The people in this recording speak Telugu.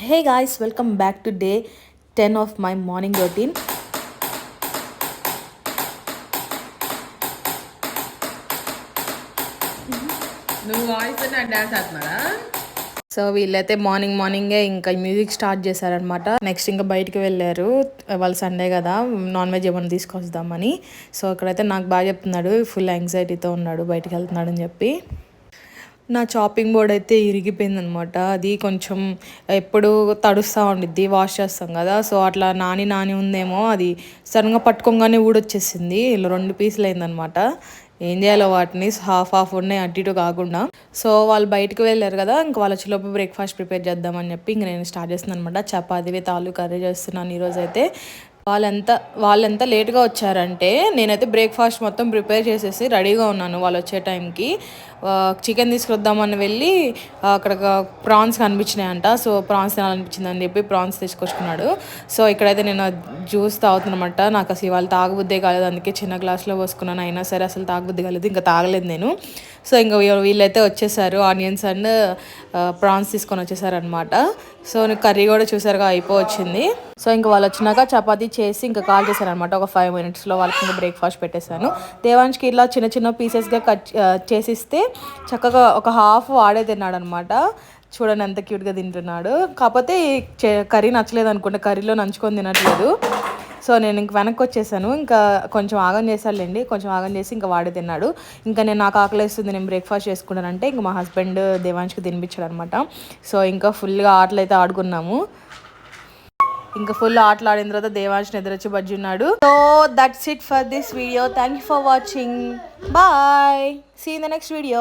Hey guys, welcome back to day 10 of my morning routine. నువ్వు వాయిస్ డాన్స్ ఆడుతున్నారా? సో వీళ్ళైతే మార్నింగే ఇంకా మ్యూజిక్ స్టార్ట్ చేశారనమాట. నెక్స్ట్ ఇంకా బయటికి వెళ్ళారు. వాళ్ళు సండే కదా, నాన్ వెజ్ ఏమైనా తీసుకొస్తామని. సో ఇక్కడైతే నాకు బాగా చెప్తున్నాడు, ఫుల్ యాంగ్జైటీతో ఉన్నాడు బయటికి వెళ్తున్నాడు అని చెప్పి. నా చాపింగ్ బోర్డ్ అయితే ఇరిగిపోయిందనమాట. అది కొంచెం ఎప్పుడు తడుస్తూ ఉండిద్ది, వాష్ చేస్తాం కదా. సో అట్లా నాని ఉందేమో, అది సడన్గా పట్టుకోగానే ఊడొచ్చేసింది. ఇలా 2 పీసులు అయిందనమాట. ఏం చేయాలో వాటిని హాఫ్ ఉన్నాయి, అటు ఇటు కాకుండా. సో వాళ్ళు బయటకు వెళ్ళారు కదా, ఇంక వాళ్ళ వచ్చేలోపు బ్రేక్ఫాస్ట్ ప్రిపేర్ చేద్దామని చెప్పి ఇంక నేను స్టార్ట్ చేస్తున్నాను అనమాట. చపాతీ విత్ ఆలు కర్రీ చేస్తున్నాను ఈరోజు అయితే. వాళ్ళెంత లేట్గా వచ్చారంటే, నేనైతే బ్రేక్ఫాస్ట్ మొత్తం ప్రిపేర్ చేసేసి రెడీగా ఉన్నాను వాళ్ళు వచ్చే టైంకి. చికెన్ తీసుకొద్దామని వెళ్ళి అక్కడ ప్రాన్స్ కనిపించినాయంట. సో ప్రాన్స్ తినాలనిపించిందని చెప్పి ప్రాన్స్ తీసుకొచ్చుకున్నాడు. సో ఇక్కడైతే నేను జ్యూస్ తాగుతున్నమాట. నాకు అసలు ఇవాళ తాగబుద్దే కాలేదు, అందుకే చిన్న గ్లాస్లో పోసుకున్నాను. అయినా సరే అసలు తాగబుద్ది కాలేదు, ఇంకా తాగలేదు నేను. సో ఇంకా వీళ్ళైతే వచ్చేసారు, ఆనియన్స్ అండ్ ప్రాన్స్ తీసుకొని వచ్చేసారనమాట. సో కర్రీ కూడా చూసారుగా అయిపోవచ్చింది. సో ఇంకా వాళ్ళు వచ్చినాక చపాతీ చేసి ఇంకా కాల్ చేశారనమాట. ఒక 5 minutesలో వాళ్ళకి ఇంకా బ్రేక్ఫాస్ట్ పెట్టేశాను. దేవాన్ష్కి ఇలా చిన్న పీసెస్గా కట్ చేసిస్తే చక్కగా ఒక హాఫ్ వాడే తిన్నాడు అనమాట. చూడండి ఎంత క్యూట్గా తింటున్నాడు. కాకపోతే కర్రీ నచ్చలేదు అనుకుంటే, కర్రీలో నంచుకొని తినట్లేదు. సో నేను ఇంక వెనక్కి వచ్చేసాను. ఇంకా కొంచెం ఆగం చేశానులేండి, కొంచెం ఆగం చేసి ఇంకా వాడే తిన్నాడు. ఇంకా నాకు ఆకలిస్తుంది, నేను బ్రేక్ఫాస్ట్ చేసుకున్నానంటే ఇంక మా హస్బెండ్ దేవాన్ష్కి తినిపించాడు అనమాట. సో ఇంకా ఫుల్గా ఆటలు అయితే ఆడుకున్నాము. ఇంకా ఫుల్ ఆటలు ఆడిన తర్వాత దేవాన్ష్ నిద్రొచ్చి బజ్జి ఉన్నాడు. So that's it for this video. Thank you for watching. Bye, see in the next video.